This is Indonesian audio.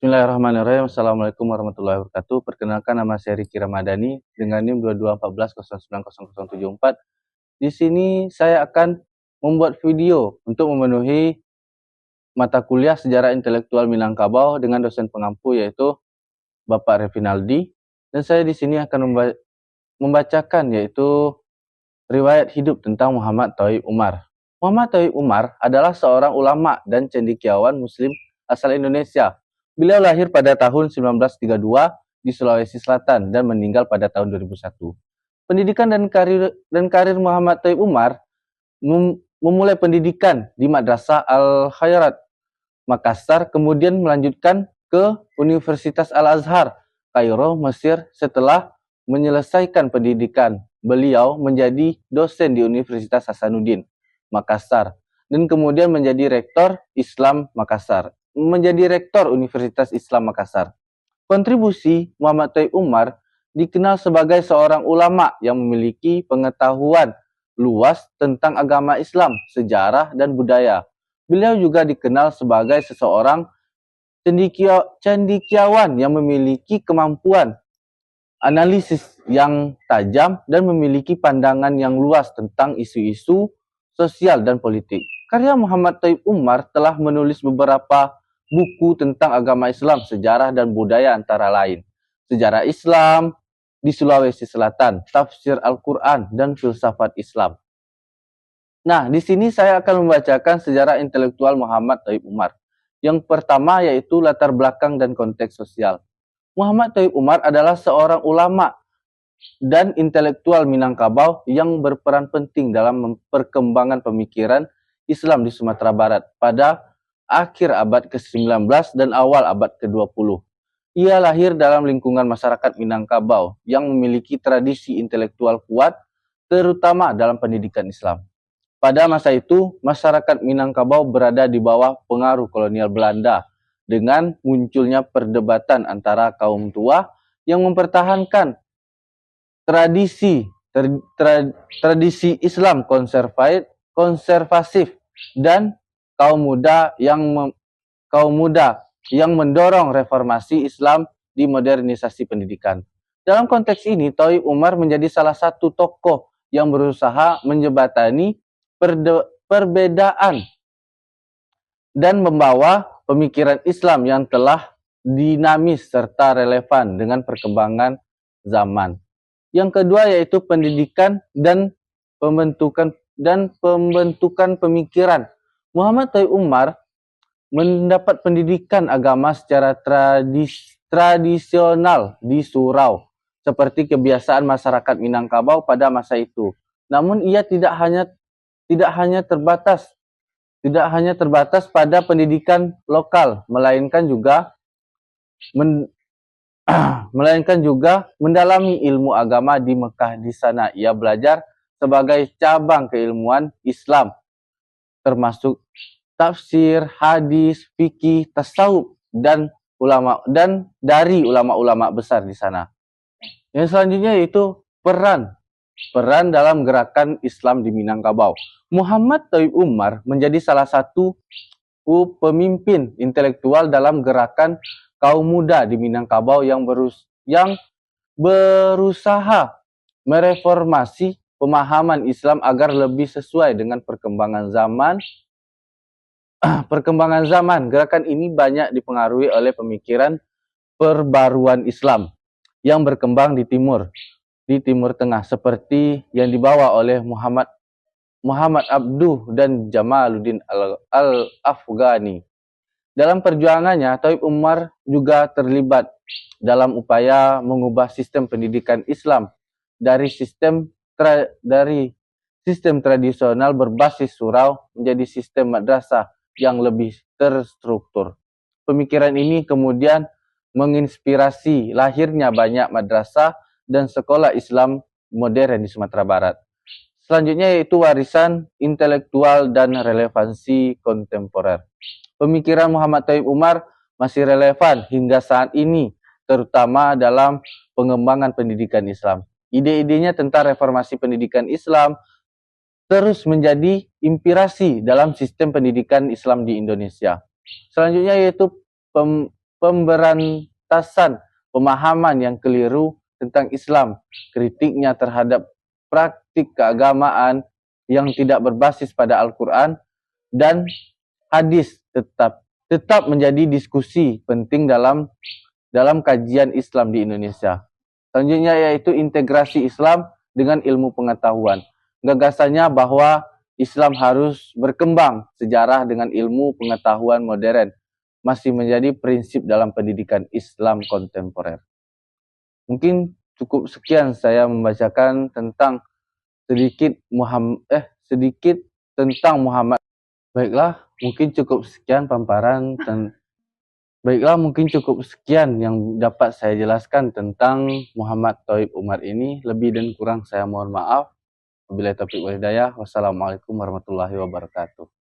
Bismillahirrahmanirrahim. Assalamualaikum warahmatullahi wabarakatuh. Perkenalkan, nama saya Riki Ramadhani dengan NIM 2214090074. Di sini saya akan membuat video untuk memenuhi mata kuliah Sejarah Intelektual Minangkabau dengan dosen pengampu yaitu Bapak Revinaldi. Dan saya di sini akan membacakan yaitu riwayat hidup tentang Muhammad Tauhib Umar. Muhammad Tauhib Umar adalah seorang ulama dan cendekiawan Muslim asal Indonesia. Beliau lahir pada tahun 1932 di Sulawesi Selatan dan meninggal pada tahun 2001. Pendidikan dan karir Muhammad Tauhib Umar memulai pendidikan di Madrasah Al-Khairat, Makassar, kemudian melanjutkan ke Universitas Al-Azhar, Kairo, Mesir. Setelah menyelesaikan pendidikan, beliau menjadi dosen di Universitas Hasanuddin, Makassar, dan kemudian menjadi rektor Universitas Islam Makassar. Kontribusi Muhammad Tauhib Umar dikenal sebagai seorang ulama yang memiliki pengetahuan luas tentang agama Islam, sejarah, dan budaya. Beliau juga dikenal sebagai seseorang cendekiawan yang memiliki kemampuan analisis yang tajam dan memiliki pandangan yang luas tentang isu-isu sosial dan politik. Karya Muhammad Tauhib Umar telah menulis beberapa buku tentang agama Islam, sejarah, dan budaya, antara lain Sejarah Islam di Sulawesi Selatan, Tafsir Al-Quran, dan Filsafat Islam. Nah, di sini saya akan membacakan sejarah intelektual Muhammad Tauhib Umar. Yang pertama yaitu latar belakang dan konteks sosial. Muhammad Tauhib Umar adalah seorang ulama dan intelektual Minangkabau yang berperan penting dalam perkembangan pemikiran Islam di Sumatera Barat pada akhir abad ke-19 dan awal abad ke-20. Ia lahir dalam lingkungan masyarakat Minangkabau yang memiliki tradisi intelektual kuat, terutama dalam pendidikan Islam. Pada masa itu, masyarakat Minangkabau berada di bawah pengaruh kolonial Belanda dengan munculnya perdebatan antara kaum tua yang mempertahankan tradisi Islam konservatif dan kaum muda yang mendorong reformasi Islam di modernisasi pendidikan. Dalam konteks ini, Tauhib Umar menjadi salah satu tokoh yang berusaha menjembatani perbedaan dan membawa pemikiran Islam yang telah dinamis serta relevan dengan perkembangan zaman. Yang kedua yaitu pendidikan dan pembentukan pemikiran. Muhammad Tauhib Umar mendapat pendidikan agama secara tradisional di surau, seperti kebiasaan masyarakat Minangkabau pada masa itu. Namun ia tidak hanya terbatas pada pendidikan lokal, melainkan juga mendalami ilmu agama di Mekah. Di sana ia belajar sebagai cabang keilmuan Islam, termasuk tafsir, hadis, fikih, tasawuf, dan dari ulama-ulama besar di sana. Yang selanjutnya yaitu peran dalam gerakan Islam di Minangkabau. Muhammad Tauhib Umar menjadi salah satu pemimpin intelektual dalam gerakan kaum muda di Minangkabau yang berusaha mereformasi pemahaman Islam agar lebih sesuai dengan perkembangan zaman. Gerakan ini banyak dipengaruhi oleh pemikiran perbaruan Islam yang berkembang di Timur Tengah, seperti yang dibawa oleh Muhammad Abduh dan Jamaluddin Al-Afghani. Dalam perjuangannya, Tauhib Umar juga terlibat dalam upaya mengubah sistem pendidikan Islam dari sistem tradisional berbasis surau menjadi sistem madrasah yang lebih terstruktur. Pemikiran ini kemudian menginspirasi lahirnya banyak madrasah dan sekolah Islam modern di Sumatera Barat. Selanjutnya yaitu warisan intelektual dan relevansi kontemporer. Pemikiran Muhammad Tauhib Umar masih relevan hingga saat ini, terutama dalam pengembangan pendidikan Islam. Ide-idenya tentang reformasi pendidikan Islam terus menjadi inspirasi dalam sistem pendidikan Islam di Indonesia. Selanjutnya yaitu pemberantasan pemahaman yang keliru tentang Islam, kritiknya terhadap praktik keagamaan yang tidak berbasis pada Al-Quran dan hadis tetap menjadi diskusi penting dalam kajian Islam di Indonesia. Selanjutnya yaitu integrasi Islam dengan ilmu pengetahuan. Gagasannya bahwa Islam harus berkembang sejarah dengan ilmu pengetahuan modern masih menjadi prinsip dalam pendidikan Islam kontemporer. Mungkin cukup sekian saya membacakan tentang sedikit tentang Muhammad. Baiklah, mungkin cukup sekian yang dapat saya jelaskan tentang Muhammad Thoib Umar ini. Lebih dan kurang saya mohon maaf. Wabillahi taufiq wal hidayah. Wassalamualaikum warahmatullahi wabarakatuh.